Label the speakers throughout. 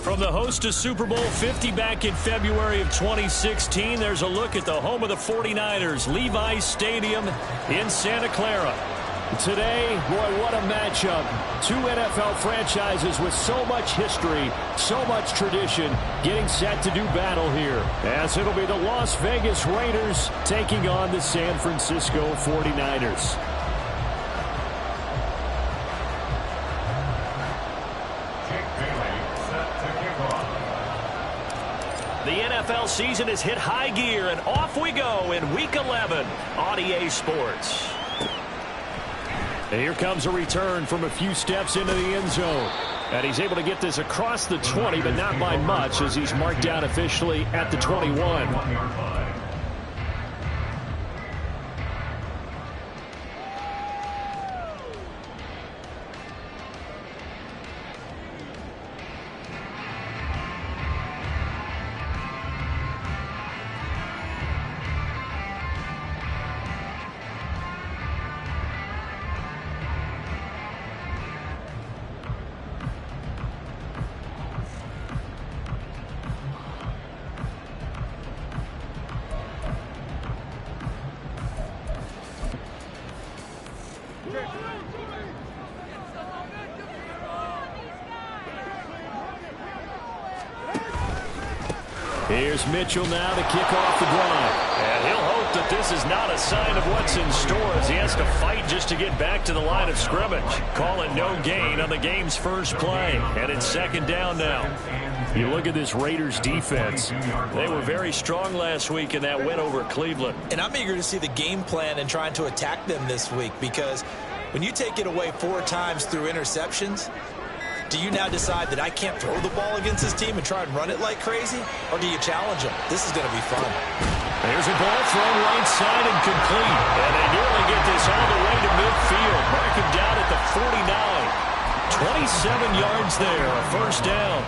Speaker 1: From the host to Super Bowl 50 back in February of 2016, there's a look at the home of the 49ers, Levi's Stadium in Santa Clara. Today, boy, what a matchup. Two NFL franchises with so much history, so much tradition, getting set to do battle here. As it'll be the Las Vegas Raiders taking on the San Francisco 49ers. The NFL season has hit high gear, and off we go in Week 11 on EA Sports. And here comes a return from a few steps into the end zone. And he's able to get this across the 20, but not by much, as he's marked down officially at the 21. Here's Mitchell now to kick off the drive. And he'll hope that this is not a sign of what's in store as he has to fight just to get back to the line of scrimmage. Calling no gain on the game's first play. And it's second down now. You look at this Raiders defense. They were very strong last week in that win over Cleveland.
Speaker 2: And I'm eager to see the game plan and trying to attack them this week, because when you take it away 4 times through interceptions, do you now decide that I can't throw the ball against this team and try and run it like crazy? Or do you challenge them? This is going to be fun.
Speaker 1: There's a ball thrown right side and complete. And they nearly get this all the way to midfield. Mark him down at the 49. 27 yards there, a first down.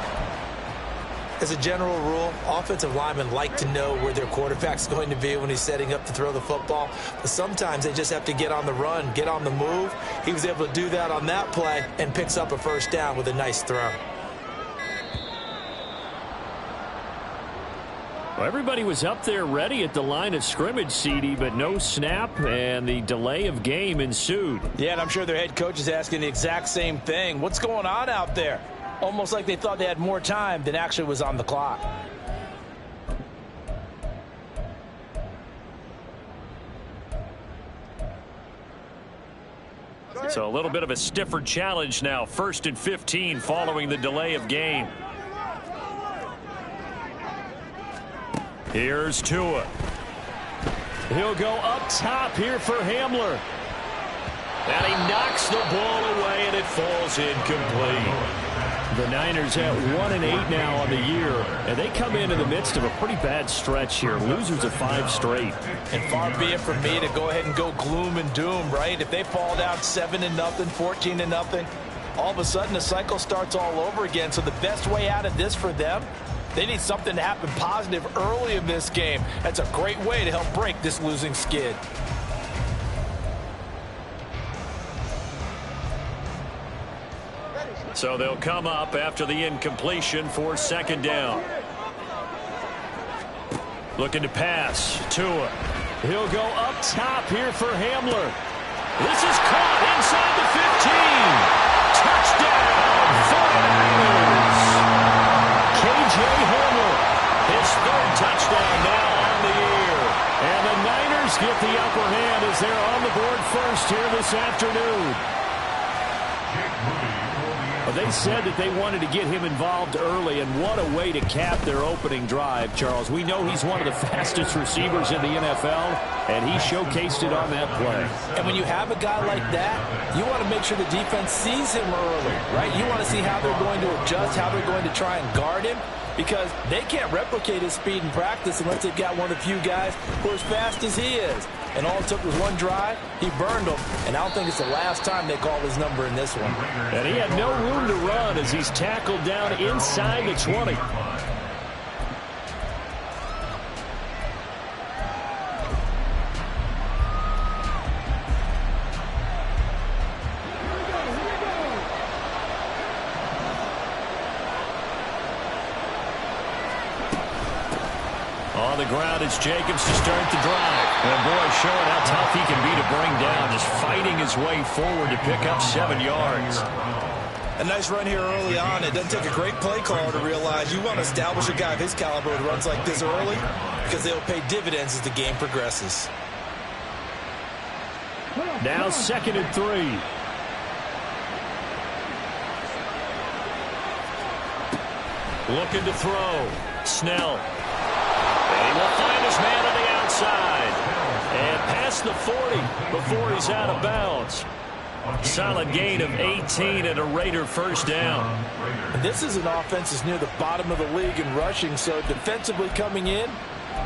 Speaker 2: As a general rule, offensive linemen like to know where their quarterback's going to be when he's setting up to throw the football. But sometimes they just have to get on the run, get on the move. He was able to do that on that play and picks up a first down with a nice throw.
Speaker 1: Well, everybody was up there ready at the line of scrimmage, CD, but no snap, and the delay of game ensued.
Speaker 2: Yeah, and I'm sure their head coach is asking the exact same thing. What's going on out there? Almost like they thought they had more time than actually was on the clock.
Speaker 1: So a little bit of a stiffer challenge now. 1st and 15 following the delay of game. Here's Tua. He'll go up top here for Hamler. And he knocks the ball away, and it falls incomplete. The Niners at 1-8 now on the year, and they come in the midst of a pretty bad stretch here. Losers of 5 straight.
Speaker 2: And far be it from me to go ahead and go gloom and doom, right? If they fall down 7-0, 14-0, all of a sudden the cycle starts all over again. So the best way out of this for them, they need something to happen positive early in this game. That's a great way to help break this losing skid.
Speaker 1: So they'll come up after the incompletion for second down. Looking to pass. Tua. He'll go up top here for Hamler. This is caught inside the 15. Touchdown, 49ers. KJ Hamler, his 3rd touchdown now on the year. And the Niners get the upper hand as they're on the board first here this afternoon. They said that they wanted to get him involved early, and what a way to cap their opening drive, Charles. We know he's one of the fastest receivers in the NFL, and he showcased it on that play.
Speaker 2: And when you have a guy like that, you want to make sure the defense sees him early, right? You want to see how they're going to adjust, how they're going to try and guard him, because they can't replicate his speed in practice unless they've got one of the few guys who are as fast as he is. And all it took was one drive. He burned them, and I don't think it's the last time they call his number in this one.
Speaker 1: And he had no room to run as he's tackled down inside the 20. On the ground, it's Jacobs to start the drive. And boy, showing how tough he can be to bring down, just fighting his way forward to pick up 7 yards.
Speaker 2: A nice run here early on. It doesn't take a great play caller to realize you want to establish a guy of his caliber with runs like this early because they'll pay dividends as the game progresses.
Speaker 1: Now 2nd and 3. Looking to throw. Snell. And he will find his man on the outside. And past the 40 before he's out of bounds. Solid gain of 18 and a Raider first down.
Speaker 2: And this is an offense that's near the bottom of the league in rushing, so defensively coming in,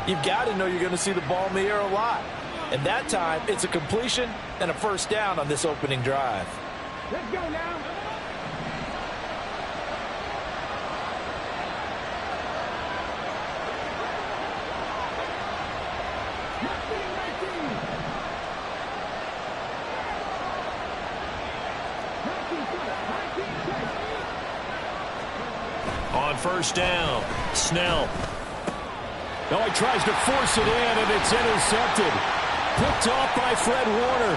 Speaker 2: you've got to know you're going to see the ball in the air a lot. And that time, it's a completion and a first down on this opening drive.
Speaker 3: Let's go now.
Speaker 1: On first down, Snell. Oh, he tries to force it in, and it's intercepted. Picked off by Fred Warner.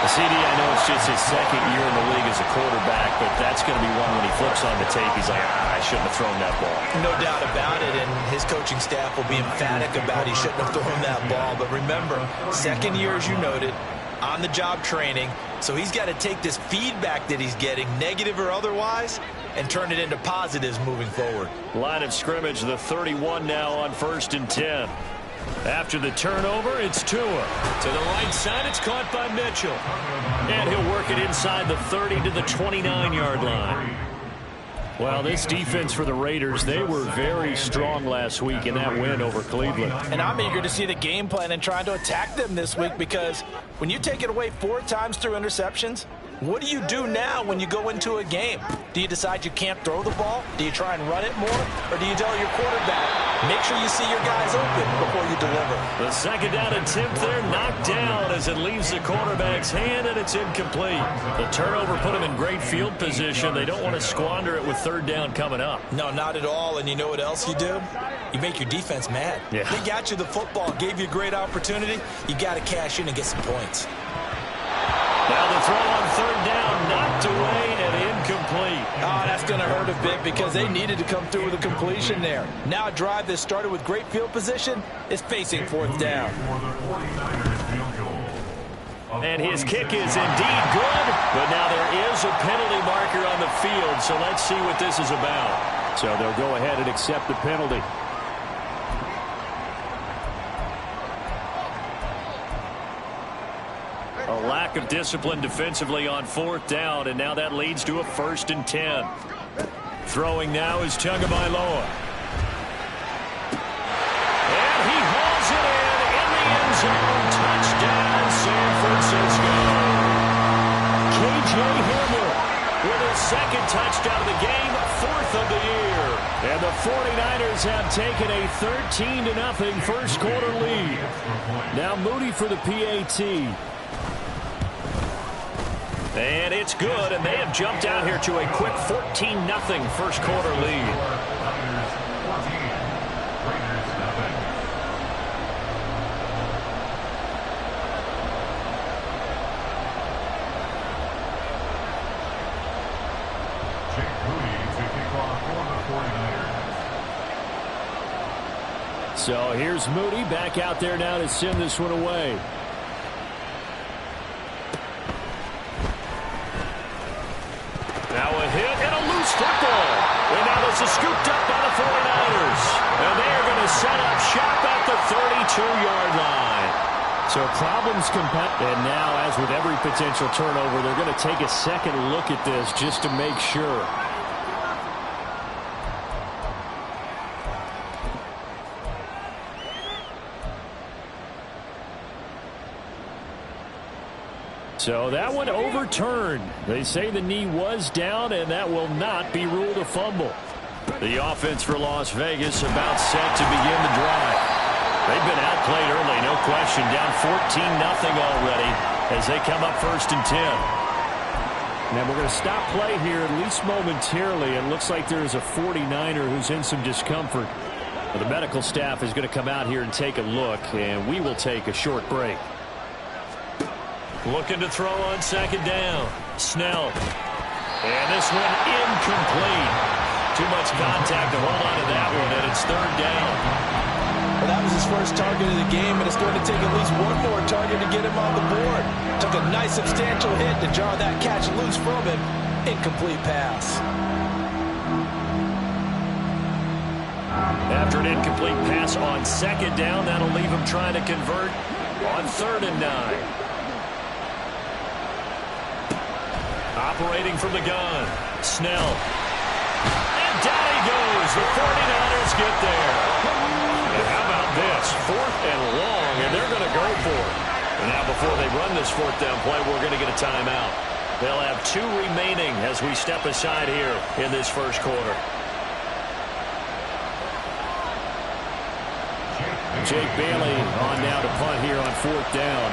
Speaker 1: The CD, I know it's just his 2nd year in the league as a quarterback, but that's going to be one when he flips on the tape. He's like, I shouldn't have thrown that ball.
Speaker 2: No doubt about it, and his coaching staff will be emphatic about he shouldn't have thrown that ball. But remember, 2nd year, as you noted, on-the-job training, so he's got to take this feedback that he's getting, negative or otherwise, and turn it into positives moving forward.
Speaker 1: Line of scrimmage, the 31 now on 1st and 10. After the turnover, it's Tua. To the right side, it's caught by Mitchell. And he'll work it inside the 30 to the 29-yard line. Well, this defense for the Raiders, they were very strong last week in that win over Cleveland.
Speaker 2: And I'm eager to see the game plan and trying to attack them this week because when you take it away 4 times through interceptions, what do you do now when you go into a game? Do you decide you can't throw the ball? Do you try and run it more? Or do you tell your quarterback, make sure you see your guys open before you deliver?
Speaker 1: The 2nd down attempt there knocked down as it leaves the quarterback's hand, and it's incomplete. The turnover put him in great field position. They don't want to squander it with 3rd down coming up.
Speaker 2: No, not at all. And you know what else you do? You make your defense mad.
Speaker 1: Yeah.
Speaker 2: They got you the football, gave you a great opportunity. You got to cash in and get some points.
Speaker 1: Now the throw on 3rd down, knocked away and incomplete.
Speaker 2: Oh, that's going to hurt a bit because they needed to come through with a completion there. Now a drive that started with great field position is facing 4th down.
Speaker 1: And his kick is indeed good, but now there is a penalty marker on the field, so let's see what this is about. So they'll go ahead and accept the penalty. A lack of discipline defensively on 4th down, and now that leads to a 1st and 10. Throwing now is Tagovailoa. And he hauls it in the end zone. Touchdown, San Francisco. K.J. Hamler with his 2nd touchdown of the game, 4th of the year. And the 49ers have taken a 13-0 first quarter lead. Now Moody for the PAT. And it's good, and they have jumped out here to a quick 14-0 first quarter lead. So here's Moody back out there now to send this one away. Now a hit and a loose football. And now this is scooped up by the 49ers. And they are going to set up shop at the 32-yard line. So problems compound. And now, as with every potential turnover, they're going to take a second look at this just to make sure. So that one overturned. They say the knee was down, and that will not be ruled a fumble. The offense for Las Vegas about set to begin the drive. They've been outplayed early, no question. Down 14-0 already as they come up 1st and 10. Now we're going to stop play here, at least momentarily. It looks like there is a 49er who's in some discomfort. Well, the medical staff is going to come out here and take a look, and we will take a short break. Looking to throw on second down. Snell. And this one incomplete. Too much contact to hold on to that one, and it's third down.
Speaker 2: Well, that was his first target of the game, and it's going to take at least one more target to get him on the board. Took a nice substantial hit to jar that catch loose from him. Incomplete pass.
Speaker 1: After an incomplete pass on second down, that'll leave him trying to convert on 3rd and 9. Operating from the gun, Snell. And down he goes. The 49ers get there. And how about this? 4th and long, and they're going to go for it. And now before they run this 4th down play, we're going to get a timeout. They'll have 2 remaining as we step aside here in this first quarter. Jake Bailey on now to punt here on 4th down.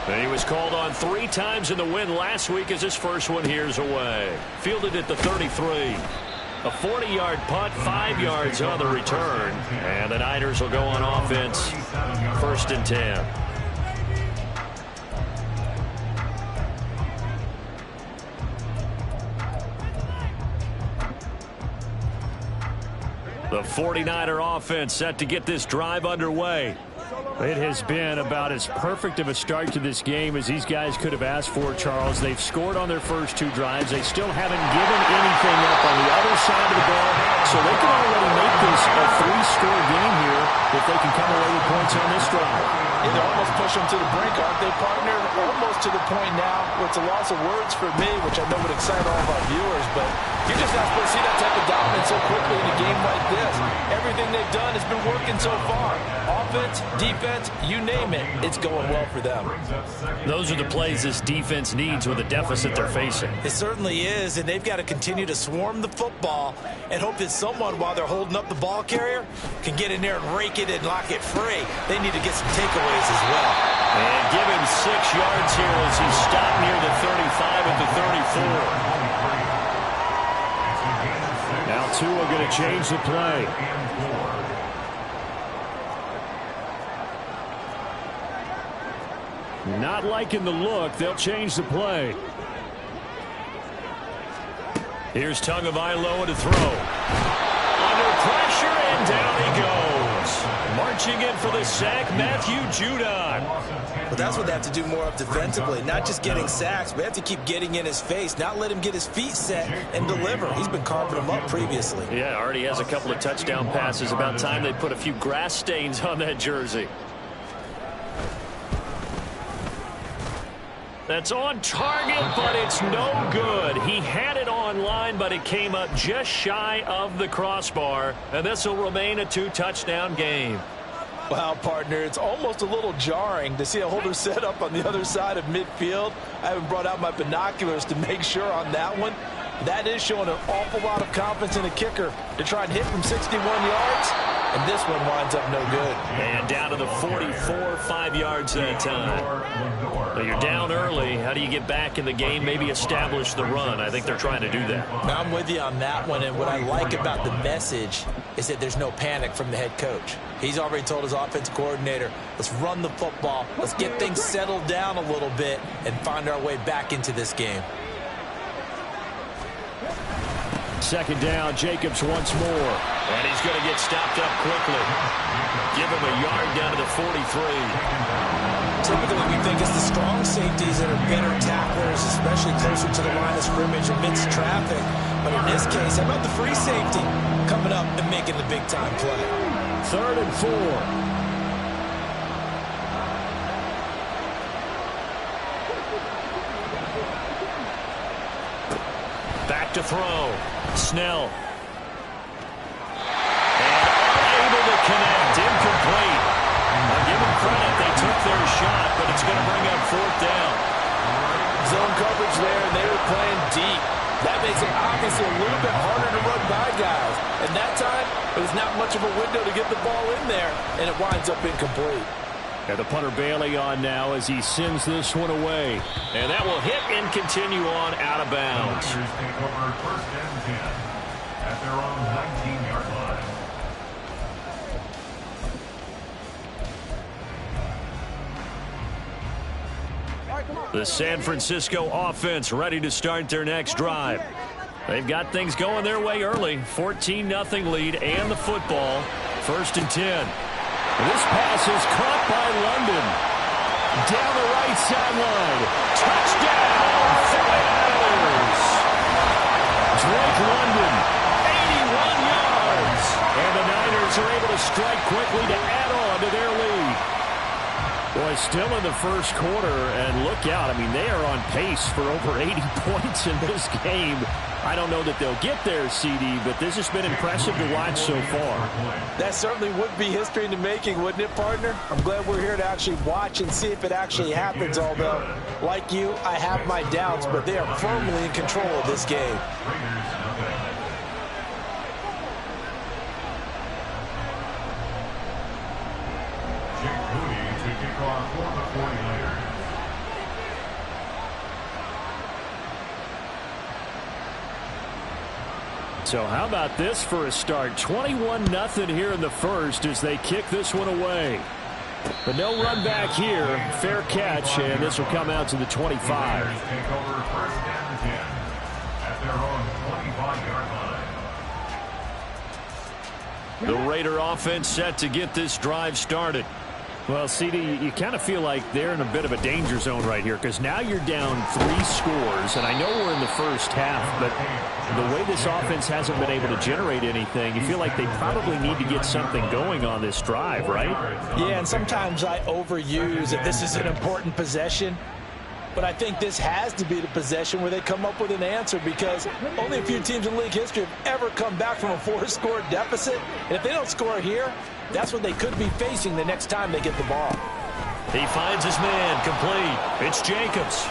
Speaker 1: And he was called on 3 times in the win last week as his first one here's away. Fielded at the 33. A 40-yard punt, 5 yards on the return. And the Niners will go on offense, 1st and 10. The 49er offense set to get this drive underway. It has been about as perfect of a start to this game as these guys could have asked for, Charles. They've scored on their first 2 drives. They still haven't given anything up on the other side of the ball, so they can already make this a 3-score game here if they can come away with points on this drive.
Speaker 2: Yeah, they're almost pushing them to the brink, aren't they, partner? Almost to the point now where it's a loss of words for me, which I know would excite all of our viewers, but you're just not supposed to see that type of dominance so quickly in a game like this. Everything they've done has been working so far. Offense, defense, you name it, it's going well for them.
Speaker 1: Those are the plays this defense needs with the deficit they're facing.
Speaker 2: It certainly is, and they've got to continue to swarm the football and hope that someone, while they're holding up the ball carrier, can get in there and rake it and lock it free. They need to get some takeaways as well.
Speaker 1: And give him 6 yards here as he stopped near the 35 at the 34. Now Tua going to change the play. Not liking the look. They'll change the play. Here's Tagovailoa to throw. Under pressure, and down he goes. Marching in for the sack, Matthew Judon.
Speaker 2: Well, that's what they have to do more of defensively. Not just getting sacks, but they have to keep getting in his face. Not let him get his feet set and deliver. He's been carving them up previously.
Speaker 1: Yeah, already has a couple of touchdown passes. About time they put a few grass stains on that jersey. That's on target, but it's no good. He had it on line, but it came up just shy of the crossbar. And this will remain a 2-touchdown game.
Speaker 2: Wow, partner, it's almost a little jarring to see a holder set up on the other side of midfield. I haven't brought out my binoculars to make sure on that one. That is showing an awful lot of confidence in the kicker to try and hit from 61 yards. And this one winds up no good.
Speaker 1: And down to the 44, 5 yards that time. So you're down early. How do you get back in the game? Maybe establish the run. I think they're trying to do that.
Speaker 2: Now, I'm with you on that one. And what I like about the message is that there's no panic from the head coach. He's already told his offensive coordinator, let's run the football. Let's get things settled down a little bit and find our way back into this game.
Speaker 1: Second down, Jacobs once more. And he's going to get stopped up quickly. Give him a yard down to the 43.
Speaker 2: Typically, we think it's the strong safeties that are better tacklers, especially closer to the line of scrimmage amidst traffic. But in this case, how about the free safety coming up and making the big-time play?
Speaker 1: 3rd and 4. Back to throw. Snell. And unable to connect. Incomplete. I'll give them credit. They took their shot, but it's going to bring up 4th down.
Speaker 2: Zone coverage there, and they were playing deep. That makes it obviously a little bit harder to run by guys. And that time, it was not much of a window to get the ball in there, and it winds up incomplete.
Speaker 1: And the punter Bailey on now as he sends this one away. And that will hit and continue on out of bounds.
Speaker 3: At their own
Speaker 1: The San Francisco offense ready to start their next drive. They've got things going their way early. 14-0 lead and the football. 1st and 10. This pass is caught by London. Down the right sideline. Touchdown, 49ers. Drake London, 81 yards. And the Niners are able to strike quickly to add on to their lead. Boy, still in the first quarter, and look out. I mean, they are on pace for over 80 points in this game. I don't know that they'll get there, CD, but this has been impressive to watch so far.
Speaker 2: That certainly would be history in the making, wouldn't it, partner? I'm glad we're here to actually watch and see if it actually happens, although, like you, I have my doubts, but they are firmly in control of this game.
Speaker 1: So how about this for a start? 21-0 here in the first as they kick this one away. But no run back here. Fair catch, and this will come out to the 25. The Raider offense set to get this drive started. Well, CD, you kind of feel like they're in a bit of a danger zone right here because now you're down 3 scores, and I know we're in the first half, but the way this offense hasn't been able to generate anything, you feel like they probably need to get something going on this drive, right?
Speaker 2: Yeah, and sometimes I overuse if this is an important possession. But I think this has to be the possession where they come up with an answer because only a few teams in league history have ever come back from a 4-score deficit. And if they don't score here, that's what they could be facing the next time they get the ball.
Speaker 1: He finds his man complete. It's Jacobs.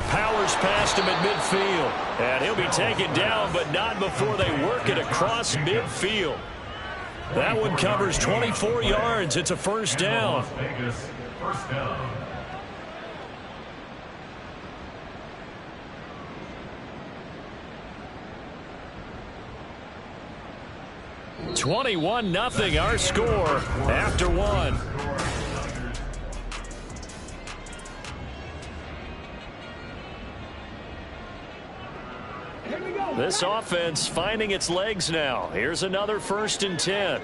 Speaker 1: Powers past him at midfield. And he'll be taken down, but not before they work it across midfield. That one covers 24 yards. It's a first down. First down. 21-0 our score after one. This offense finding its legs now. Here's another 1st and 10.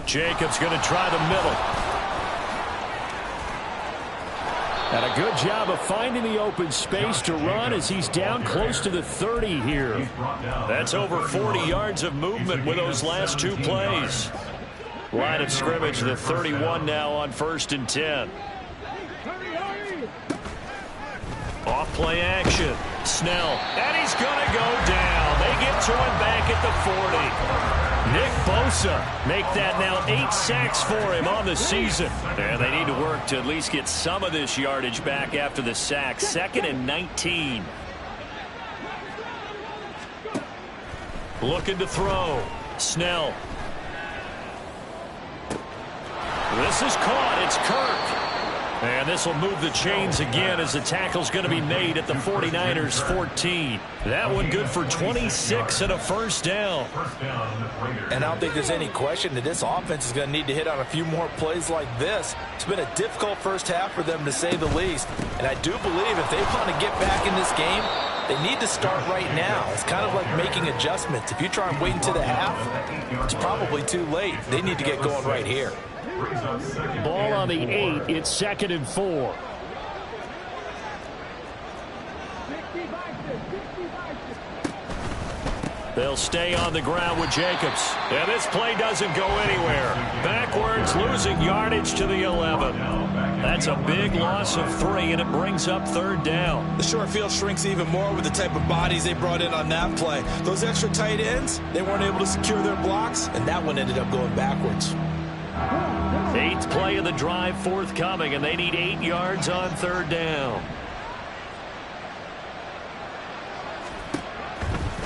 Speaker 1: Jacobs going to try the middle. And a good job of finding the open space to run as he's down close to the 30 here. That's over 40 yards of movement with those last 2 plays. Line of scrimmage, the 31 now on 1st and 10. Off play action. Snell. And he's going to go down. They get to him back at the 40. Nick Bosa make that now 8 sacks for him on the season. And they need to work to at least get some of this yardage back after the sack. 2nd and 19. Looking to throw. Snell. This is caught. It's Kirk. And this will move the chains again as the tackle's going to be made at the 49ers 14. That one good for 26 and a first down.
Speaker 2: And I don't think there's any question that this offense is going to need to hit on a few more plays like this. It's been a difficult first half for them, to say the least. And I do believe if they want to get back in this game, they need to start right now. It's kind of like making adjustments. If you try and wait until the half, it's probably too late. They need to get going right here.
Speaker 1: Ball on the 8. It's 2nd and 4. They'll stay on the ground with Jacobs. And this play doesn't go anywhere. Backwards, losing yardage to the 11. That's a big loss of 3, and it brings up 3rd down.
Speaker 2: The short field shrinks even more with the type of bodies they brought in on that play. Those extra tight ends, they weren't able to secure their blocks, and that one ended up going backwards.
Speaker 1: 8th play of the drive forthcoming, and they need 8 yards on 3rd down.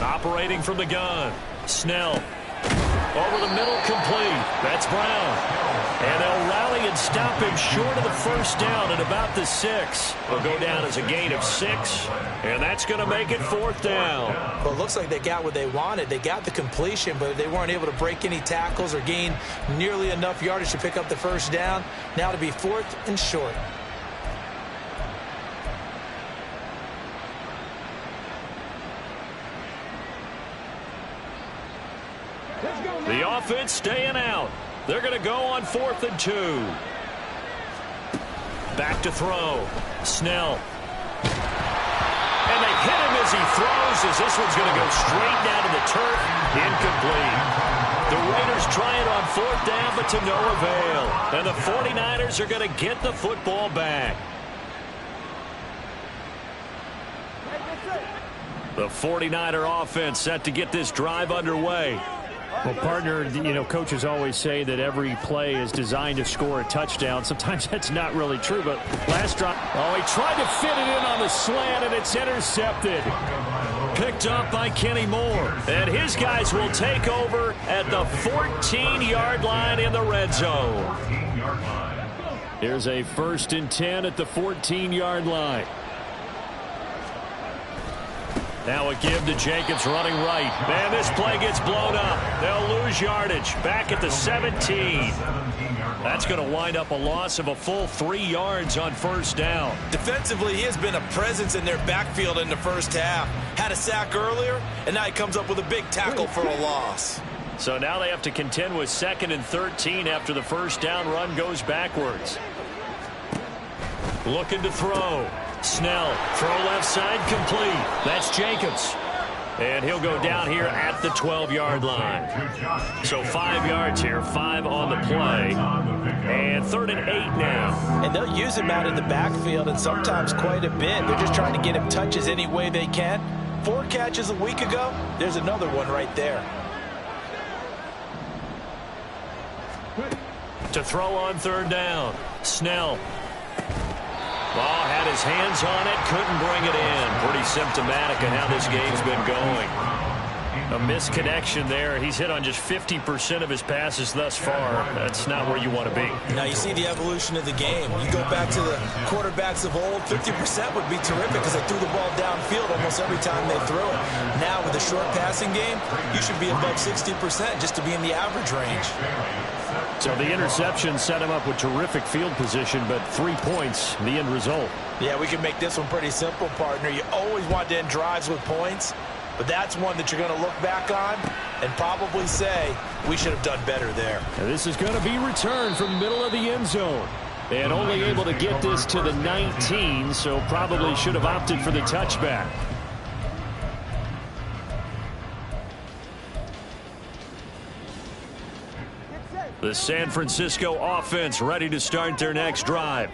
Speaker 1: Operating from the gun. Snell. Over the middle, complete. That's Brown. And they'll rally and stop him short of the first down at about the 6. Will go down as a gain of 6, and that's going to make it 4th down.
Speaker 2: Well, it looks like they got what they wanted. They got the completion, but they weren't able to break any tackles or gain nearly enough yardage to pick up the first down. Now to be 4th and short.
Speaker 1: The offense staying out. They're going to go on 4th and 2. Back to throw. Snell. And they hit him as he throws, as this one's going to go straight down to the turf. Incomplete. The Raiders try it on 4th down, but to no avail. And the 49ers are going to get the football back. The 49er offense set to get this drive underway.
Speaker 3: Well, partner, you know, coaches always say that every play is designed to score a touchdown. Sometimes that's not really true, but last drive.
Speaker 1: Oh, he tried to fit it in on the slant, and it's intercepted. Picked up by Kenny Moore. And his guys will take over at the 14-yard line in the red zone. Here's a 1st and 10 at the 14-yard line. Now a give to Jacobs running right. Man, this play gets blown up. They'll lose yardage. Back at the 17. That's going to wind up a loss of a full 3 yards on 1st down.
Speaker 2: Defensively, he has been a presence in their backfield in the first half. Had a sack earlier, and now he comes up with a big tackle for a loss.
Speaker 1: So now they have to contend with 2nd and 13 after the first down run goes backwards. Looking to throw. Snell, throw left side, complete. That's Jacobs. And he'll go down here at the 12-yard line. So 5 yards here, 5 on the play. And 3rd and 8 now.
Speaker 2: And they'll use him out in the backfield, and sometimes quite a bit. They're just trying to get him touches any way they can. 4 catches a week ago. There's another one right there.
Speaker 1: To throw on 3rd down. Snell. Ball had his hands on it, couldn't bring it in. Pretty symptomatic of how this game's been going. A misconnection there. He's hit on just 50% of his passes thus far. That's not where you want to be.
Speaker 2: Now you see the evolution of the game. You go back to the quarterbacks of old, 50% would be terrific because they threw the ball downfield almost every time they threw it. Now with the short passing game, you should be above 60% just to be in the average range.
Speaker 1: So the interception set him up with terrific field position, but 3 points, the end result.
Speaker 2: Yeah, we can make this one pretty simple, partner. You always want to end drives with points, but that's one that you're going to look back on and probably say, we should have done better there.
Speaker 1: And this is going to be returned from the middle of the end zone. And only able to get this to the 19, so probably should have opted for the touchback. The San Francisco offense ready to start their next drive.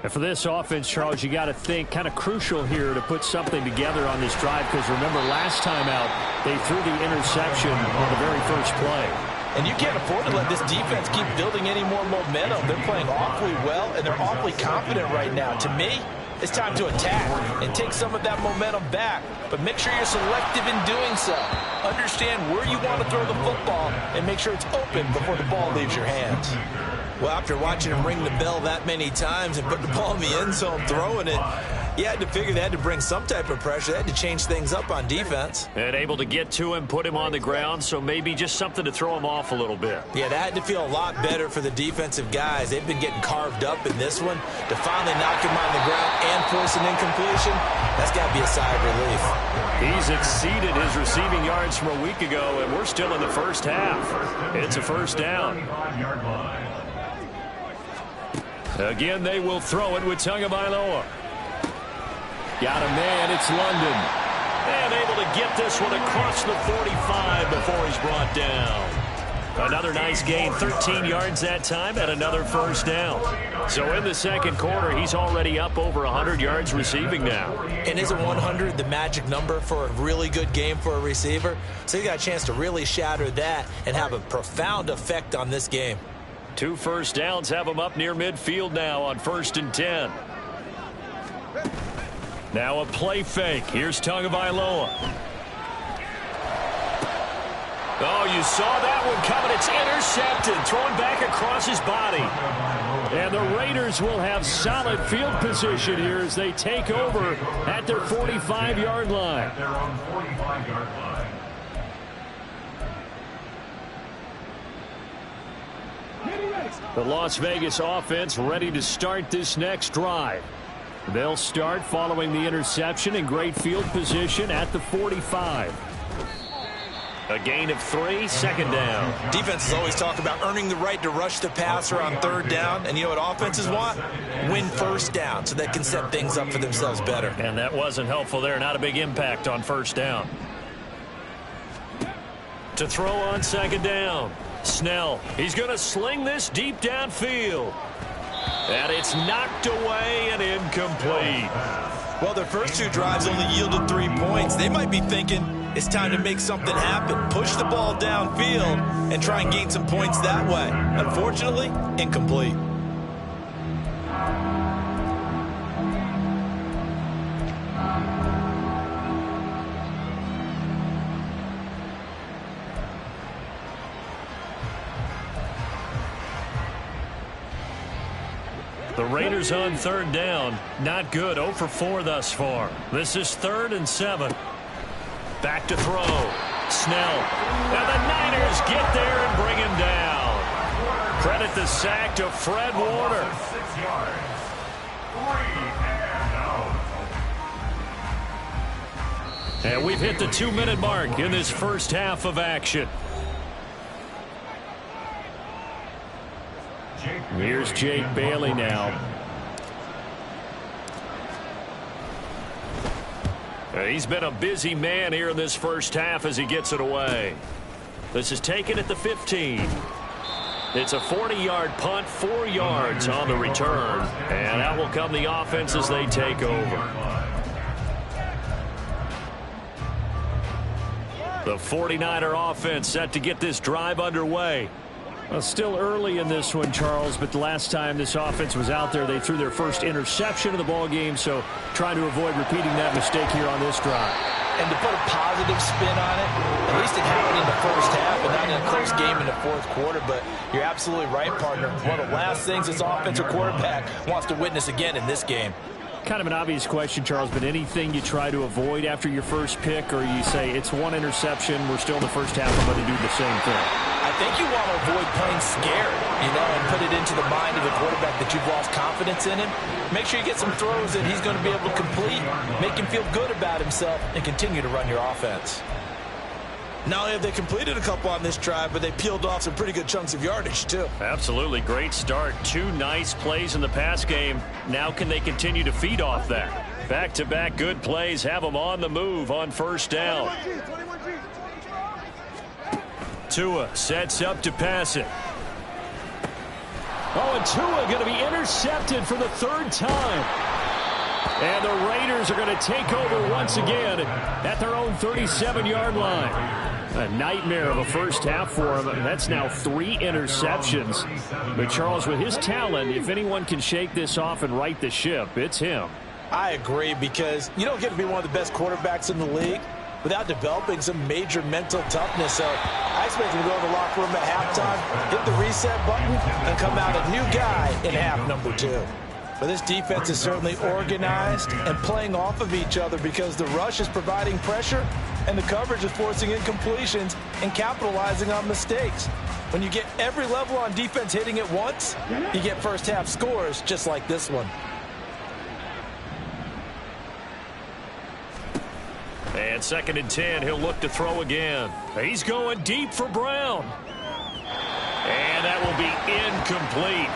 Speaker 3: And for this offense, Charles, you got to think kind of crucial here to put something together on this drive, because remember last time out they threw the interception on the very first play.
Speaker 2: And you can't afford to let this defense keep building any more momentum. They're playing awfully well, and they're awfully confident right now. To me, it's time to attack and take some of that momentum back. But make sure you're selective in doing so. Understand where you want to throw the football and make sure it's open before the ball leaves your hands. Well, after watching him ring the bell that many times and put the ball in the end zone, throwing it, you had to figure they had to bring some type of pressure. They had to change things up on defense.
Speaker 1: And able to get to him, put him on the ground, so maybe just something to throw him off a little bit.
Speaker 2: Yeah, that had to feel a lot better for the defensive guys. They've been getting carved up in this one. To finally knock him on the ground and force an incompletion, that's got to be a sigh of relief.
Speaker 1: He's exceeded his receiving yards from a week ago, and we're still in the first half. It's a first down. Again, they will throw it with Tagovailoa. Got a man, it's London. And able to get this one across the 45 before he's brought down. Another nice gain, 13 yards that time, and another first down. So in the second quarter, he's already up over 100 yards receiving now.
Speaker 2: And isn't 100 the magic number for a really good game for a receiver? So he got a chance to really shatter that and have a profound effect on this game.
Speaker 1: 2 first downs have him up near midfield now on 1st and 10. Now a play fake. Here's Tagovailoa. Oh, you saw that one coming. It's intercepted, thrown back across his body. And the Raiders will have solid field position here as they take over at their 45-yard line. The Las Vegas offense ready to start this next drive. They'll start following the interception in great field position at the 45. A gain of 3, second down.
Speaker 2: Defenses always talk about earning the right to rush the passer on third down. And you know what offenses want? Win first down so they can set things up for themselves better.
Speaker 1: And that wasn't helpful there. Not a big impact on first down. To throw on second down. Snell. He's going to sling this deep downfield. And it's knocked away and incomplete.
Speaker 2: Well, their first 2 drives only yielded 3 points. They might be thinking it's time to make something happen. Push the ball downfield and try and gain some points that way. Unfortunately, incomplete.
Speaker 1: The Raiders on third down. Not good. 0 for 4 thus far. This is 3rd and 7. Back to throw. Snell. And the Niners get there and bring him down. Credit the sack to Fred Warner. And we've hit the 2-minute mark in this first half of action. Here's Jake Bailey now. He's been a busy man here in this first half as he gets it away. This is taken at the 15. It's a 40-yard punt, 4 yards on the return. And out will come the offense as they take over. The 49er offense set to get this drive underway. Well, still early in this one, Charles, but the last time this offense was out there, they threw their first interception of the ball game, so trying to avoid repeating that mistake here on this drive.
Speaker 2: And to put a positive spin on it, at least it happened in the first half and not in a close game in the fourth quarter, but you're absolutely right, partner. One of the last things this offensive quarterback wants to witness again in this game.
Speaker 3: Kind of an obvious question, Charles, but anything you try to avoid after your first pick, or you say it's one interception, we're still in the first half, I'm going to do the same thing?
Speaker 2: I think you want to avoid playing scared, and put it into the mind of the quarterback that you've lost confidence in him. Make sure you get some throws that he's going to be able to complete, make him feel good about himself, and continue to run your offense. Not only have they completed a couple on this drive, but they peeled off some pretty good chunks of yardage, too.
Speaker 1: Absolutely. Great start. 2 nice plays in the pass game. Now can they continue to feed off that? Back-to-back good plays have them on the move on first down. Tua sets up to pass it. Oh, and Tua going to be intercepted for the 3rd time. And the Raiders are going to take over once again at their own 37-yard line. A nightmare of a first half for him. That's now 3 interceptions. But Charles, with his talent, if anyone can shake this off and right the ship, it's him.
Speaker 2: I agree, because you don't get to be one of the best quarterbacks in the league without developing some major mental toughness. So I expect him to go to the locker room at halftime, hit the reset button, and come out a new guy in half number 2. But this defense is certainly organized and playing off of each other, because the rush is providing pressure and the coverage is forcing incompletions and capitalizing on mistakes. When you get every level on defense hitting at once, you get first half scores just like this one.
Speaker 1: And 2nd and 10, he'll look to throw again. He's going deep for Brown. And that will be incomplete.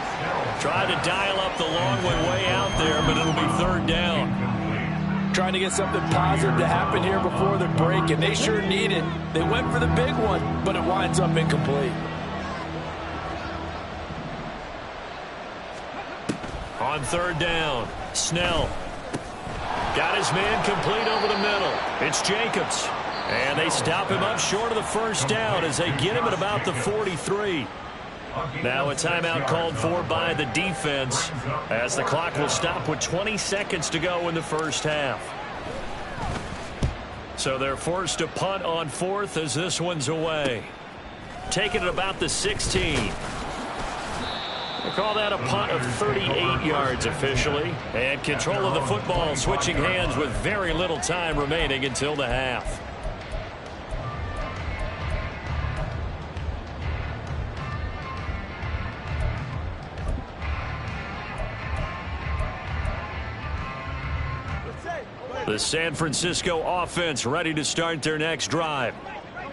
Speaker 1: Tried to dial up the long one way out there, but it'll be 3rd down.
Speaker 2: Trying to get something positive to happen here before the break, and they sure need it. They went for the big one, but it winds up incomplete.
Speaker 1: On 3rd down, Snell got his man complete over the middle. It's Jacobs. And they stop him up short of the first down as they get him at about the 43. Now a timeout called for by the defense as the clock will stop with 20 seconds to go in the first half. So they're forced to punt on fourth as this one's away. Taking it about the 16. They call that a punt of 38 yards officially. And control of the football switching hands with very little time remaining until the half. The San Francisco offense ready to start their next drive.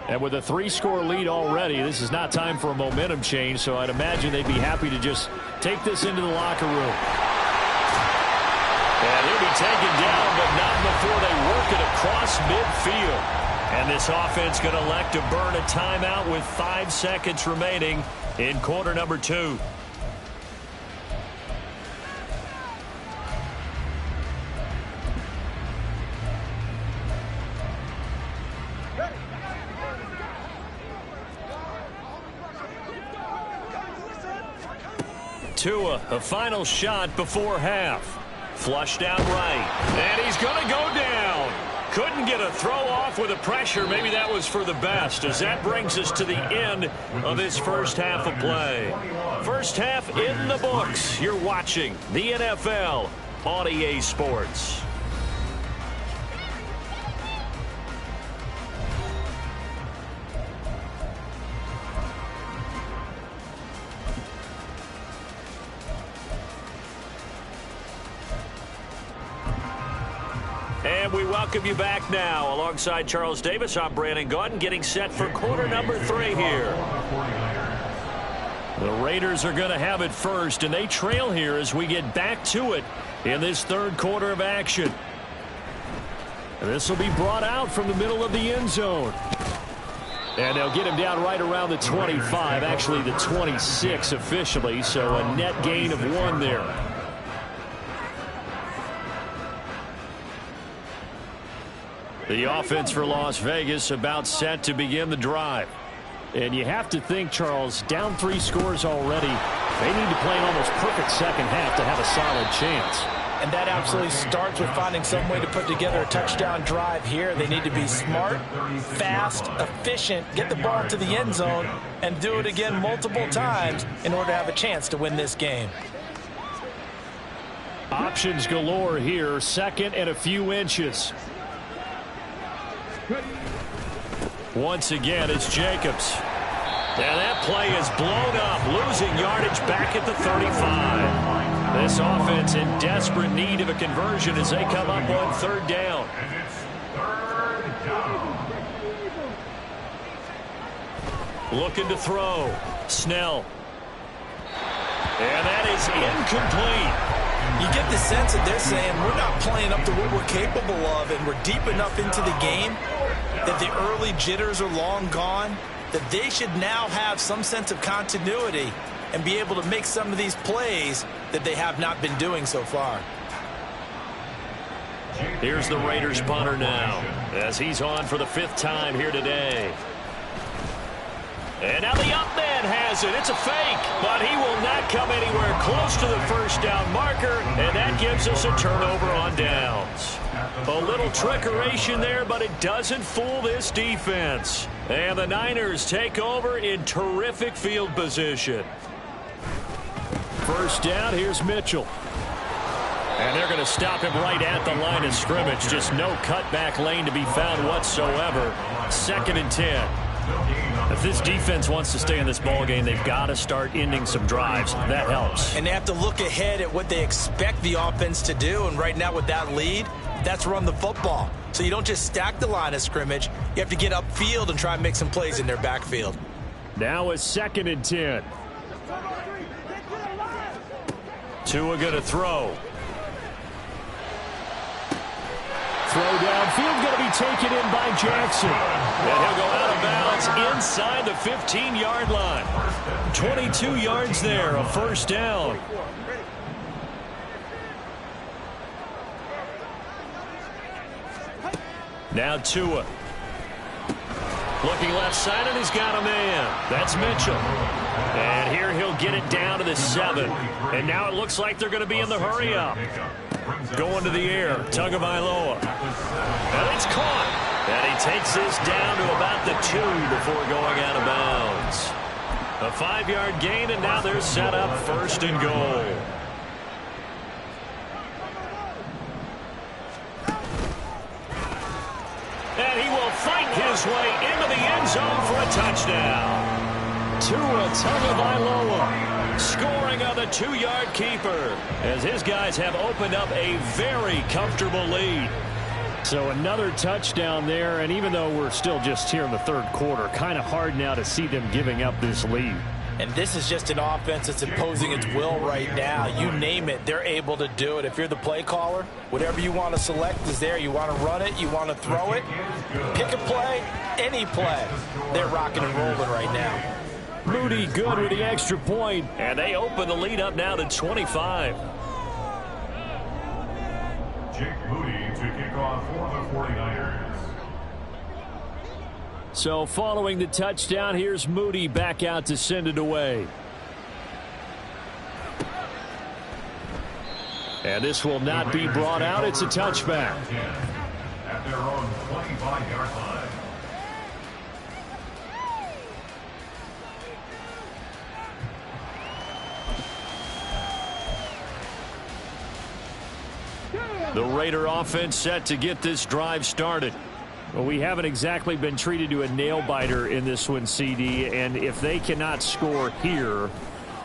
Speaker 1: And with a 3-score lead already, this is not time for a momentum change, so I'd imagine they'd be happy to just take this into the locker room. And he'll be taken down, but not before they work it across midfield. And this offense going to elect to burn a timeout with 5 seconds remaining in quarter number 2. Tua, a final shot before half. Flushed out right. And he's going to go down. Couldn't get a throw off with the pressure. Maybe that was for the best, as that brings us to the end of this first half of play. First half in the books. You're watching the NFL on EA Sports. And we welcome you back now. Alongside Charles Davis, I'm Brandon Gaudin, getting set for quarter number 3 here. The Raiders are going to have it first, and they trail here as we get back to it in this third quarter of action. And this will be brought out from the middle of the end zone. And they'll get him down right around the 25, actually the 26 officially, so a net gain of 1 there. The offense for Las Vegas about set to begin the drive. And you have to think, Charles, down 3 scores already. They need to play an almost perfect second half to have a solid chance.
Speaker 2: And that absolutely starts with finding some way to put together a touchdown drive here. They need to be smart, fast, efficient, get the ball to the end zone, and do it again multiple times in order to have a chance to win this game.
Speaker 3: Options galore here, second and a few inches.
Speaker 1: Once again, it's Jacobs. And that play is blown up, losing yardage back at the 35. This offense in desperate need of a conversion as they come up on 3rd down. Looking to throw. Snell. And that is incomplete.
Speaker 2: You get the sense that they're saying we're not playing up to what we're capable of, and we're deep enough into the game that the early jitters are long gone, that they should now have some sense of continuity and be able to make some of these plays that they have not been doing so far.
Speaker 1: Here's the Raiders punter now as he's on for the 5th time here today. And now the up man has it. It's a fake, but he will not come anywhere close to the first down marker, and that gives us a turnover on downs. A little trickeration there, but it doesn't fool this defense. And the Niners take over in terrific field position.
Speaker 3: First down, here's Mitchell.
Speaker 1: And they're going to stop him right at the line of scrimmage. Just no cutback lane to be found whatsoever. 2nd and 10. If this defense wants to stay in this ballgame, they've got to start ending some drives. That helps.
Speaker 2: And they have to look ahead at what they expect the offense to do. And right now with that lead, that's run the football. So you don't just stack the line of scrimmage. You have to get upfield and try and make some plays in their backfield.
Speaker 3: Now it's 2nd and 10.
Speaker 1: Tua going to throw.
Speaker 3: Throw downfield going to be taken in by Jackson.
Speaker 1: And he'll go out of bounds inside the 15-yard line. 22 yards there, a first down. Now Tua. Looking left side, and he's got a man. That's Mitchell. And here he'll get it down to the 7. And now it looks like they're going to be in the hurry-up. Going to the air, Tagovailoa. And it's caught. And takes this down to about the 2 before going out of bounds. A 5-yard gain, and now they're set up 1st and goal. And he will fight his way into the end zone for a touchdown. Tua Tagovailoa scoring on the 2-yard keeper as his guys have opened up a very comfortable lead.
Speaker 3: So another touchdown there, and even though we're still just here in the 3rd quarter, kind of hard now to see them giving up this lead.
Speaker 2: And this is just an offense that's imposing its will right now. You name it, they're able to do it. If you're the play caller, whatever you want to select is there. You want to run it, you want to throw it, pick a play, any play. They're rocking and rolling right now.
Speaker 1: Moody good with the extra point, and they open the lead up now to 25.
Speaker 4: Jake Moody to kick off for the 49ers.
Speaker 3: So following the touchdown, here's Moody back out to send it away. And this will not be brought out. It's a touchback.
Speaker 4: At their own 25-yard line.
Speaker 1: The Raider offense set to get this drive started.
Speaker 3: Well, we haven't exactly been treated to a nail-biter in this one, CD, and if they cannot score here,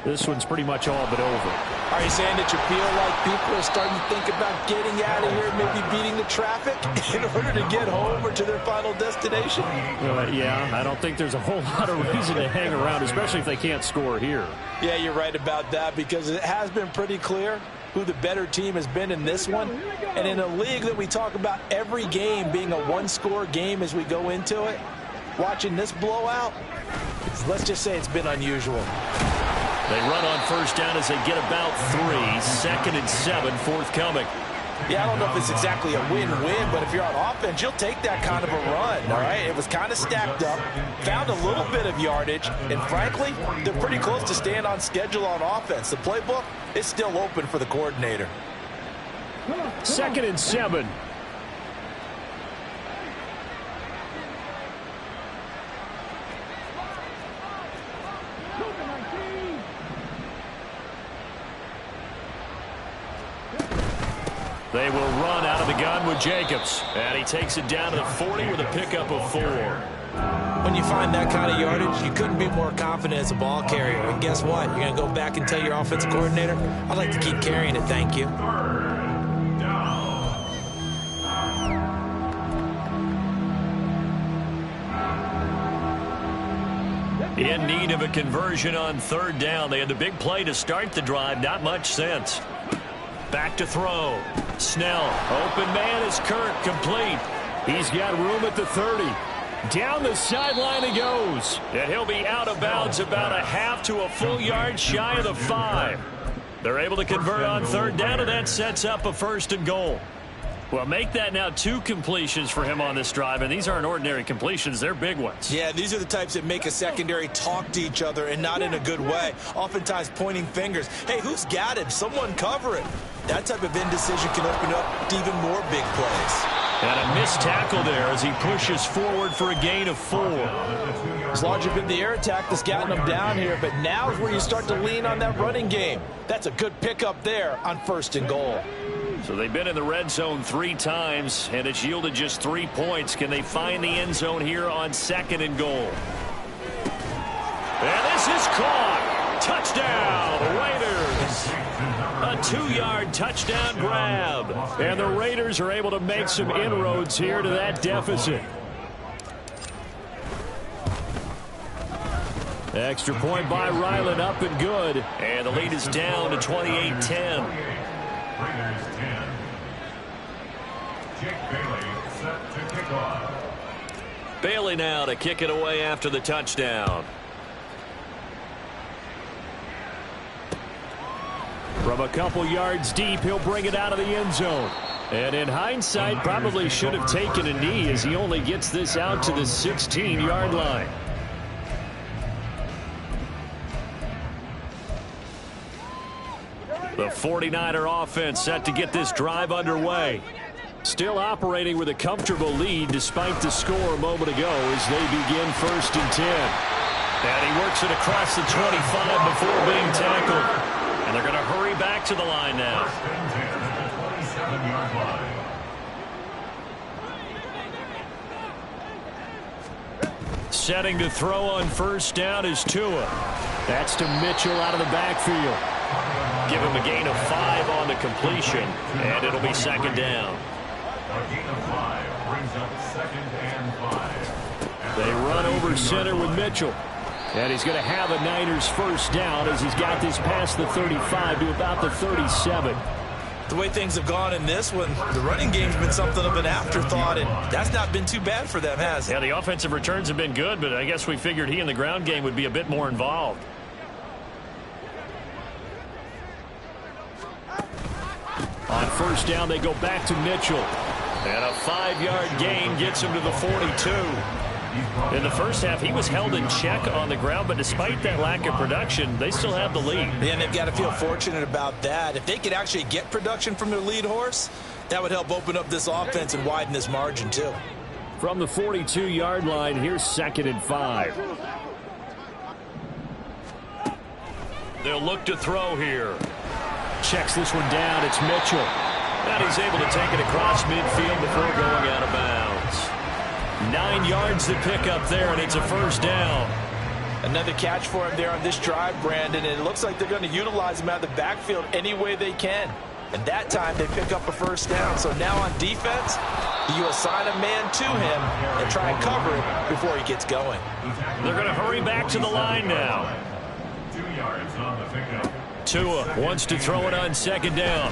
Speaker 3: this one's pretty much all but over.
Speaker 2: Are you saying that you feel like people are starting to think about getting out of here, maybe beating the traffic in order to get home or to their final destination?
Speaker 3: Yeah, I don't think there's a whole lot of reason to hang around, especially if they can't score here.
Speaker 2: Yeah, you're right about that, because it has been pretty clear who the better team has been in this one. And in a league that we talk about every game being a one-score game as we go into it, watching this blowout, let's just say it's been unusual.
Speaker 1: They run on 1st down as they get about 3. 2nd and 7 forthcoming.
Speaker 2: Yeah, I don't know if it's exactly a win-win, but if you're on offense, you'll take that kind of a run, all right? It was kind of stacked up, found a little bit of yardage, and frankly, they're pretty close to staying on schedule on offense. The playbook is still open for the coordinator.
Speaker 3: 2nd and 7.
Speaker 1: They will run out of the gun with Jacobs. And he takes it down to the 40 with a pickup of 4.
Speaker 2: When you find that kind of yardage, you couldn't be more confident as a ball carrier. And guess what? You're going to go back and tell your offensive coordinator, I'd like to keep carrying it, thank you.
Speaker 1: In need of a conversion on 3rd down. They had the big play to start the drive. Not much sense. Back to throw. Snell. Open man is Kirk. Complete.
Speaker 3: He's got room at the 30. Down the sideline he goes.
Speaker 1: And he'll be out of bounds about a half to a full yard shy of the 5. They're able to convert on 3rd down, and that sets up a 1st and goal. Well, make that now 2 completions for him on this drive, and these aren't ordinary completions. They're big ones.
Speaker 2: Yeah, these are the types that make a secondary talk to each other, and not in a good way. Oftentimes pointing fingers. Hey, who's got him? Someone cover it. That type of indecision can open up to even more big plays.
Speaker 1: And a missed tackle there as he pushes forward for a gain of 4.
Speaker 2: It's largely been the air attack that's gotten them down here, but now is where you start to lean on that running game. That's a good pickup there on 1st and goal.
Speaker 1: So they've been in the red zone 3 times, and it's yielded just 3 points. Can they find the end zone here on 2nd and goal? And this is caught. Touchdown, Raiders. A 2-yard touchdown grab.
Speaker 3: And the Raiders are able to make some inroads here to that deficit. Extra point by Ryland, up and good.
Speaker 1: And the lead is down to 28-10.
Speaker 4: Raiders 10. Jake Bailey set to kick off.
Speaker 1: Bailey now to kick it away after the touchdown.
Speaker 3: From a couple yards deep, he'll bring it out of the end zone. And in hindsight, probably should have taken a knee as he only gets this out to the 16-yard line. The 49er offense set to get this drive underway.
Speaker 1: Still operating with a comfortable lead despite the score a moment ago as they begin 1st and 10. And he works it across the 25 before being tackled. And they're going to hurry back to the line now.
Speaker 4: 27-yard line.
Speaker 1: Setting to throw on 1st down is Tua. That's to Mitchell out of the backfield. Give him a gain of 5 on the completion, and it'll be 2nd down.
Speaker 4: A gain of 5 brings up 2nd and 5.
Speaker 1: They run over center with Mitchell. And he's going to have a Niners 1st down as he's got this past the 35 to about the 37.
Speaker 2: The way things have gone in this one, the running game's been something of an afterthought, and that's not been too bad for them, has it?
Speaker 1: Yeah, the offensive returns have been good, but I guess we figured he in the ground game would be a bit more involved. On 1st down, they go back to Mitchell. And a 5-yard gain gets him to the 42. In the first half, he was held in check on the ground, but despite that lack of production, they still have the lead.
Speaker 2: And they've got to feel fortunate about that. If they could actually get production from their lead horse, that would help open up this offense and widen this margin, too.
Speaker 1: From the 42-yard line, here's 2nd and 5. They'll look to throw here. Checks this one down. It's Mitchell. And he's able to take it across midfield before going out of bounds. 9 yards to pick up there, and it's a 1st down.
Speaker 2: Another catch for him there on this drive, Brandon, and it looks like they're going to utilize him out of the backfield any way they can. And that time they pick up a 1st down. So now on defense, you assign a man to him and try and cover it before he gets going.
Speaker 1: They're going to hurry back to the line now.
Speaker 4: 2 yards on the pickup.
Speaker 1: Tua wants to throw it on 2nd down.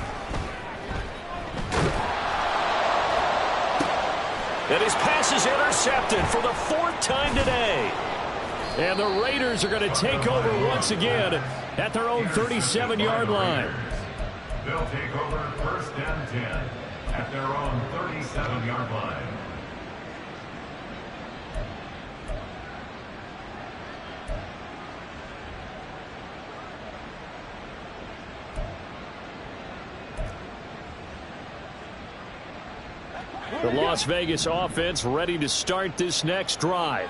Speaker 1: And his pass is intercepted for the 4th time today. And the Raiders are going to take over once again at their own 37-yard line.
Speaker 4: They'll take over 1st and 10 at their own 37-yard line.
Speaker 1: The Las Vegas offense ready to start this next drive.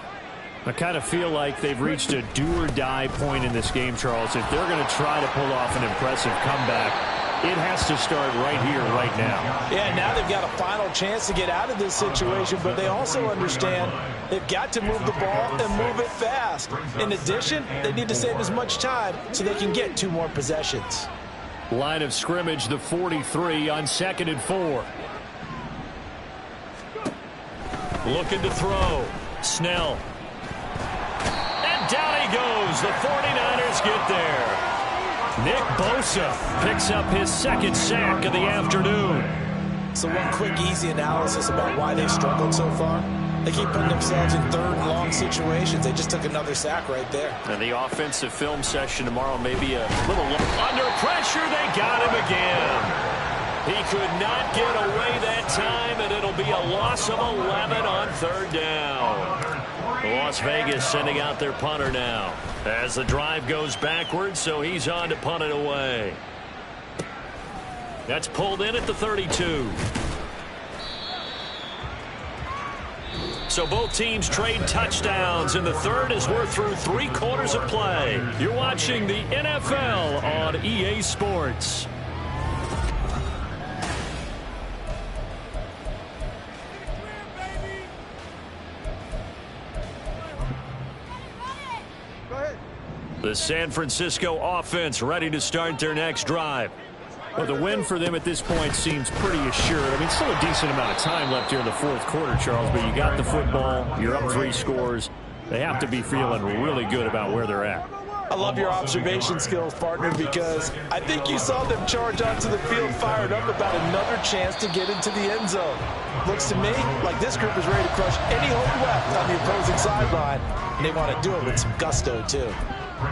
Speaker 1: I kind of feel like they've reached a do-or-die point in this game, Charles. If they're going to try to pull off an impressive comeback, it has to start right here, right now.
Speaker 2: Yeah, now they've got a final chance to get out of this situation, but they also understand they've got to move the ball and move it fast. In addition, they need to save as much time so they can get 2 more possessions.
Speaker 1: Line of scrimmage, the 43 on 2nd and 4. Looking to throw. Snell. And down he goes. The 49ers get there. Nick Bosa picks up his 2nd sack of the afternoon.
Speaker 2: So one quick, easy analysis about why they've struggled so far. They keep putting themselves in 3rd and long situations. They just took another sack right there.
Speaker 1: And the offensive film session tomorrow may be a little under pressure. They got him again. He could not get away that time, and it'll be a loss of 11 on 3rd down. Las Vegas sending out their punter now as the drive goes backwards, so he's on to punt it away. That's pulled in at the 32. So both teams trade touchdowns in the 3rd as we're through 3 quarters of play. You're watching the NFL on EA Sports. The San Francisco offense ready to start their next drive. Well, the win for them at this point seems pretty assured. I mean, still a decent amount of time left here in the 4th quarter, Charles, but you got the football, you're up 3 scores. They have to be feeling really good about where they're at.
Speaker 2: I love your observation skills, partner, because I think you saw them charge onto the field fired up about another chance to get into the end zone. Looks to me like this group is ready to crush any hope left on the opposing sideline, and they want to do it with some gusto, too.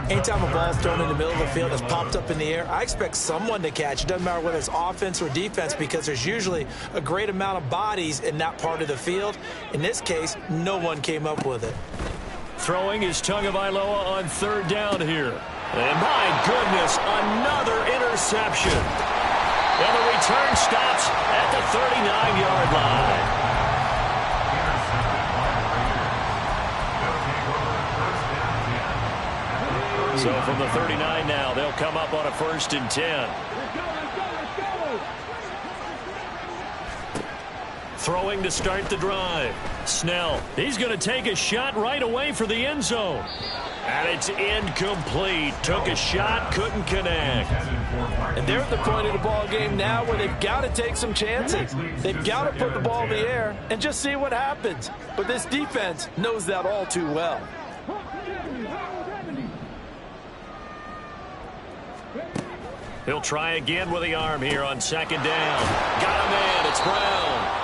Speaker 2: Anytime a ball is thrown in the middle of the field that's popped up in the air, I expect someone to catch it. Doesn't matter whether it's offense or defense, because there's usually a great amount of bodies in that part of the field. In this case, no one came up with it.
Speaker 1: Throwing is Tagovailoa on 3rd down here. And my goodness, another interception. And the return stops at the 39-yard line. So from the 39 now, they'll come up on a 1st and 10. Throwing to start the drive. Snell, he's going to take a shot right away for the end zone. And it's incomplete. Took a shot, couldn't connect.
Speaker 2: And they're at the point of the ball game now where they've got to take some chances. They've got to put the ball in the air and just see what happens. But this defense knows that all too well.
Speaker 1: He'll try again with the arm here on 2nd down. Got a man. It's Brown.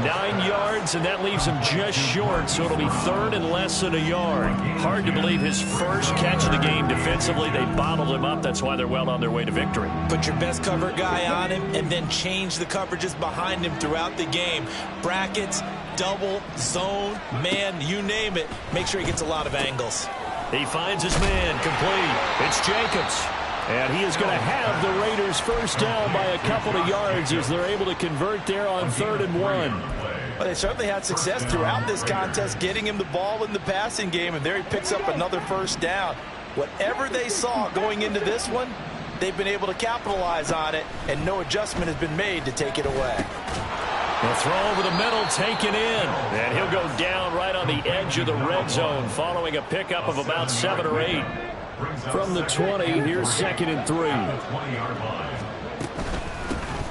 Speaker 1: 9 yards, and that leaves him just short, so it'll be 3rd and less than a yard. Hard to believe his first catch of the game defensively. They bottled him up. That's why they're well on their way to victory.
Speaker 2: Put your best cover guy on him and then change the coverages behind him throughout the game. Brackets, double, zone, man, you name it. Make sure he gets a lot of angles.
Speaker 1: He finds his man complete. It's Jacobs. And he is going to have the Raiders first down by a couple of yards as they're able to convert there on 3rd and 1.
Speaker 2: Well, they certainly had success throughout this contest getting him the ball in the passing game, and there he picks up another first down. Whatever they saw going into this one, they've been able to capitalize on it, and no adjustment has been made to take it away.
Speaker 1: The throw over the middle taken in, and he'll go down right on the edge of the red zone following a pickup of about 7 or 8. From the 20, here's 2nd and 3.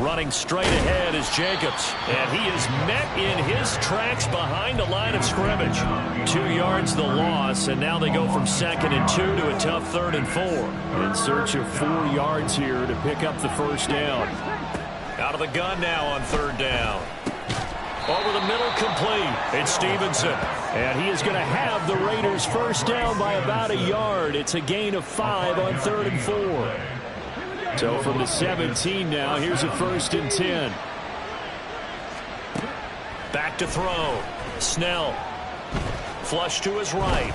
Speaker 1: Running straight ahead is Jacobs, and he is met in his tracks behind the line of scrimmage. 2 yards the loss, and now they go from 2nd and 2 to a tough 3rd and 4. In search of 4 yards here to pick up the first down. Out of the gun now on 3rd down. Over the middle, complete. It's Stevenson. And he is going to have the Raiders first down by about a yard. It's a gain of 5 on 3rd and 4. So from the 17 now, here's a 1st and 10. Back to throw. Snell. Flush to his right.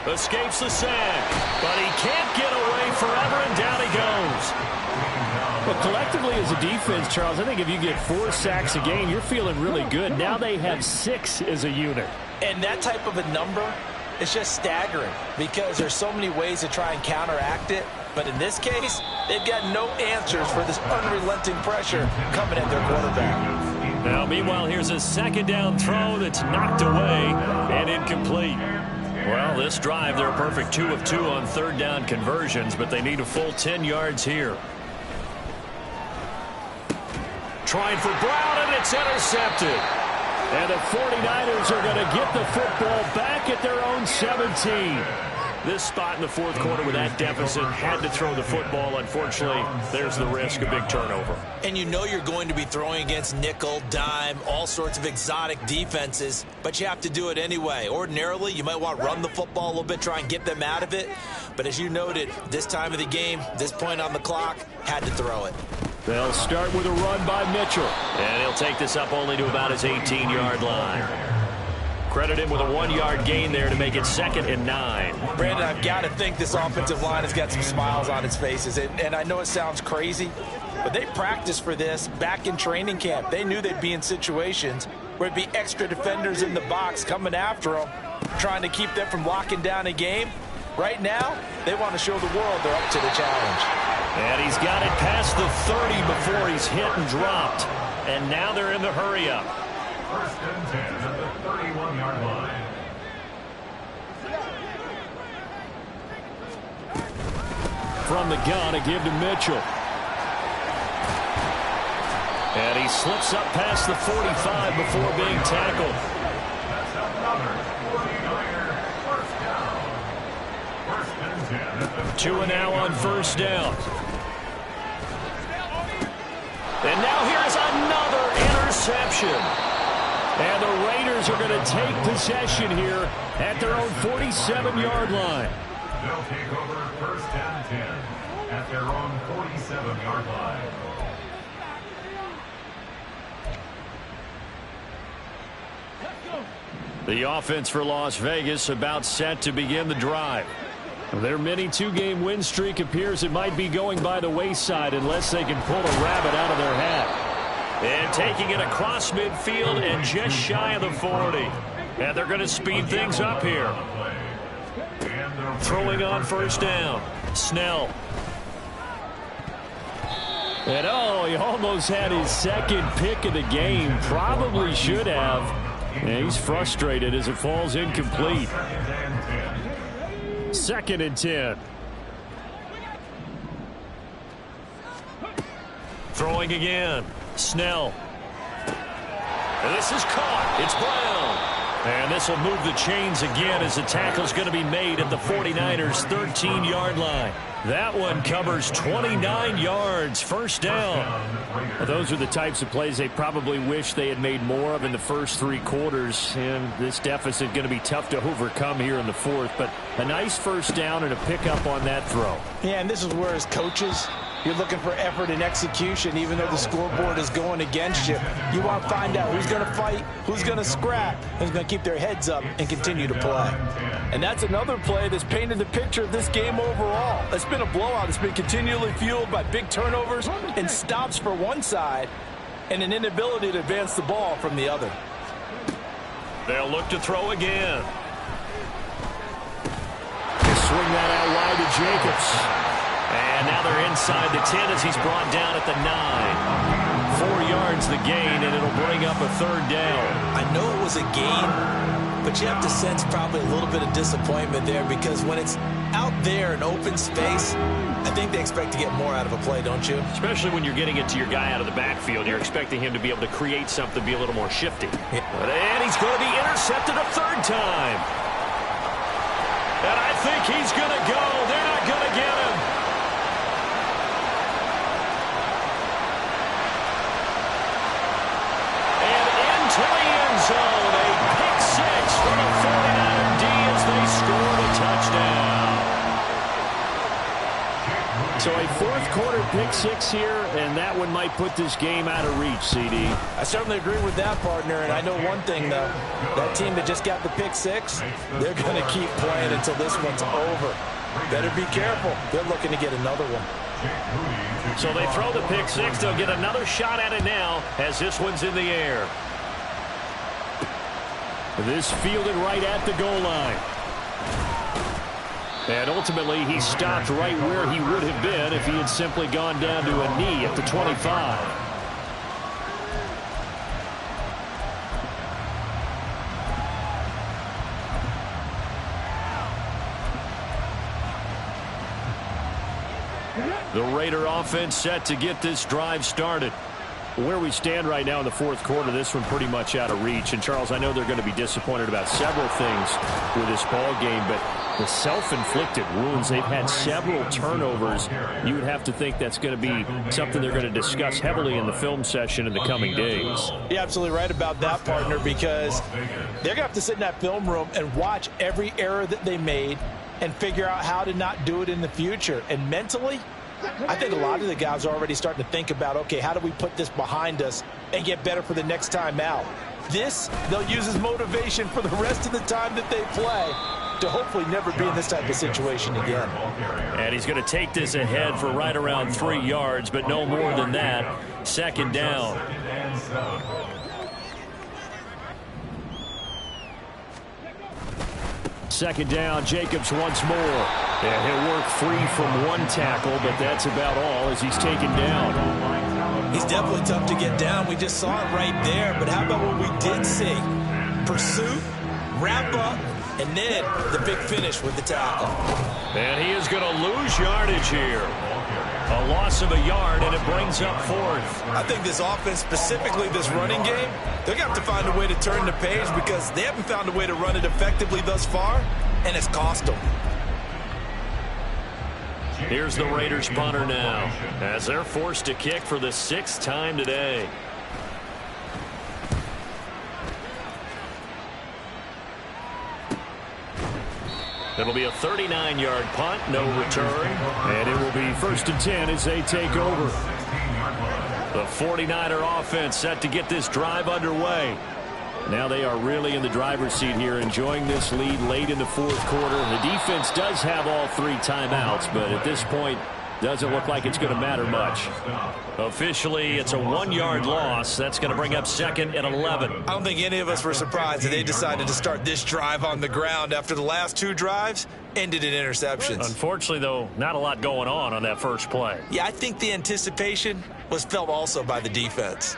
Speaker 1: Escapes the sack. But he can't get away forever, and down he goes.
Speaker 3: But collectively as a defense, Charles, I think if you get 4 sacks a game, you're feeling really good. Now they have 6 as a unit.
Speaker 2: And that type of a number is just staggering because there's so many ways to try and counteract it. But in this case, they've got no answers for this unrelenting pressure coming at their quarterback.
Speaker 1: Now, meanwhile, here's a 2nd down throw that's knocked away and incomplete. Well, this drive, they're a perfect 2 of 2 on 3rd down conversions, but they need a full 10 yards here. Trying for Brown, and it's intercepted. And the 49ers are going to get the football back at their own 17. This spot in the 4th quarter with that deficit, had to throw the football. Unfortunately, there's the risk of big turnover.
Speaker 2: And you know you're going to be throwing against nickel, dime, all sorts of exotic defenses, but you have to do it anyway. Ordinarily, you might want to run the football a little bit, try and get them out of it. But as you noted, this time of the game, this point on the clock, had to throw it.
Speaker 3: They'll start with a run by Mitchell.
Speaker 1: And he'll take this up only to about his 18-yard line. Credit him with a 1-yard gain there to make it 2nd and 9.
Speaker 2: Brandon, I've got to think this offensive line has got some smiles on its faces. And I know it sounds crazy, but they practiced for this back in training camp. They knew they'd be in situations where it'd be extra defenders in the box coming after them, trying to keep them from locking down a game. Right now, they want to show the world they're up to the challenge.
Speaker 1: And he's got it past the 30 before he's hit and dropped. And now they're in the hurry-up.
Speaker 4: 1st and 10 at the 31-yard line.
Speaker 3: From the gun, a give to Mitchell.
Speaker 1: And he slips up past the 45 before being tackled.
Speaker 4: That's another 49er first down. 1st and 10 at the
Speaker 1: 2 and now on 1st down. And now here's another interception. And the Raiders are going to take possession here at their own 47-yard line.
Speaker 4: They'll take over 1st and 10 at their own 47-yard line.
Speaker 1: The offense for Las Vegas about set to begin the drive.
Speaker 3: Their mini 2-game win streak appears it might be going by the wayside unless they can pull a rabbit out of their hat.
Speaker 1: And taking it across midfield and just shy of the 40. And they're going to speed things up here. Throwing on first down. Snell. And oh, he almost had his second pick of the game. Probably should have. And he's frustrated as it falls incomplete. 2nd and 10. Throwing again. Snell. And this is caught. It's Brown. And this will move the chains again as the tackle's going to be made at the 49ers' 13-yard line. That one covers 29 yards. First down.
Speaker 3: Well, those are the types of plays they probably wish they had made more of in the first 3 quarters. And this deficit going to be tough to overcome here in the 4th. But a nice first down and a pickup on that throw.
Speaker 2: Yeah, and this is where as coaches, you're looking for effort and execution, even though the scoreboard is going against you. You want to find out who's going to fight, who's going to scrap, who's going to keep their heads up and continue to play. And that's another play that's painted the picture of this game overall. It's been a blowout. It's been continually fueled by big turnovers and stops for one side and an inability to advance the ball from the other.
Speaker 1: They'll look to throw again.
Speaker 3: They swing that out wide to Jacobs.
Speaker 1: And now they're inside the 10 as he's brought down at the 9. 4 yards the gain, and it'll bring up a 3rd down.
Speaker 2: I know it was a gain, but you have to sense probably a little bit of disappointment there because when it's out there in open space, I think they expect to get more out of a play, don't you?
Speaker 1: Especially when you're getting it to your guy out of the backfield. You're expecting him to be able to create something, be a little more shifty.
Speaker 2: Yeah.
Speaker 1: And he's going to be intercepted a 3rd time. And I think he's going to go. They're not going to get him. To the end zone, a pick 6 for the 49er D as they score the touchdown.
Speaker 3: So a 4th quarter pick 6 here, and that one might put this game out of reach, CD.
Speaker 2: I certainly agree with that, partner, and I know one thing, though. That team that just got the pick 6, they're going to keep playing until this one's over. Better be careful. They're looking to get another one.
Speaker 1: So they throw the pick 6. They'll get another shot at it now as this one's in the air.
Speaker 3: This fielded right at the goal line. And ultimately, he stopped right where he would have been if he had simply gone down to a knee at the 25.
Speaker 1: The Raider offense set to get this drive started.
Speaker 3: Where we stand right now in the 4th quarter, this one pretty much out of reach. And, Charles, I know they're going to be disappointed about several things with this ball game, but the self-inflicted wounds, they've had several turnovers. You would have to think that's going to be something they're going to discuss heavily in the film session in the coming days.
Speaker 2: You're absolutely right about that, partner, because they're going to have to sit in that film room and watch every error that they made and figure out how to not do it in the future. And mentally, I think a lot of the guys are already starting to think about, okay, how do we put this behind us and get better for the next time out? This, they'll use as motivation for the rest of the time that they play to hopefully never be in this type of situation again.
Speaker 1: And he's going to take this ahead for right around 3 yards, but no more than that. 2nd down.
Speaker 3: Second down, Jacobs once more. And he'll work free from one tackle, but that's about all as he's taken down.
Speaker 2: He's definitely tough to get down. We just saw it right there. But how about what we did see? Pursuit, wrap up, and then the big finish with the tackle.
Speaker 1: And he is going to lose yardage here. A loss of a yard, and it brings up 4th.
Speaker 2: I think this offense, specifically this running game, they're going to have to find a way to turn the page because they haven't found a way to run it effectively thus far, and it's cost them.
Speaker 1: Here's the Raiders punter now as they're forced to kick for the 6th time today. It'll be a 39-yard punt, no return.
Speaker 3: And it will be 1st and 10 as they take over.
Speaker 1: The 49er offense set to get this drive underway.
Speaker 3: Now they are really in the driver's seat here, enjoying this lead late in the 4th quarter. The defense does have all 3 timeouts, but at this point,
Speaker 1: Doesn't look like it's going to matter much. Officially, it's a 1-yard loss. That's going to bring up 2nd and 11.
Speaker 2: I don't think any of us were surprised that they decided to start this drive on the ground after the last 2 drives ended in interceptions.
Speaker 1: Unfortunately, though, not a lot going on that first play.
Speaker 2: Yeah, I think the anticipation was felt also by the defense.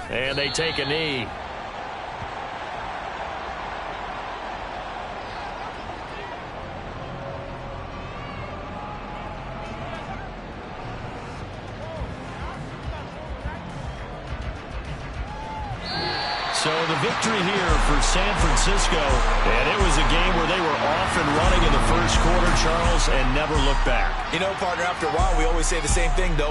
Speaker 1: And they take a knee. So the victory here for San Francisco, and it was a game where they were off and running in the first quarter, Charles, and never looked back.
Speaker 2: You know, partner, after a while, we always say the same thing, though.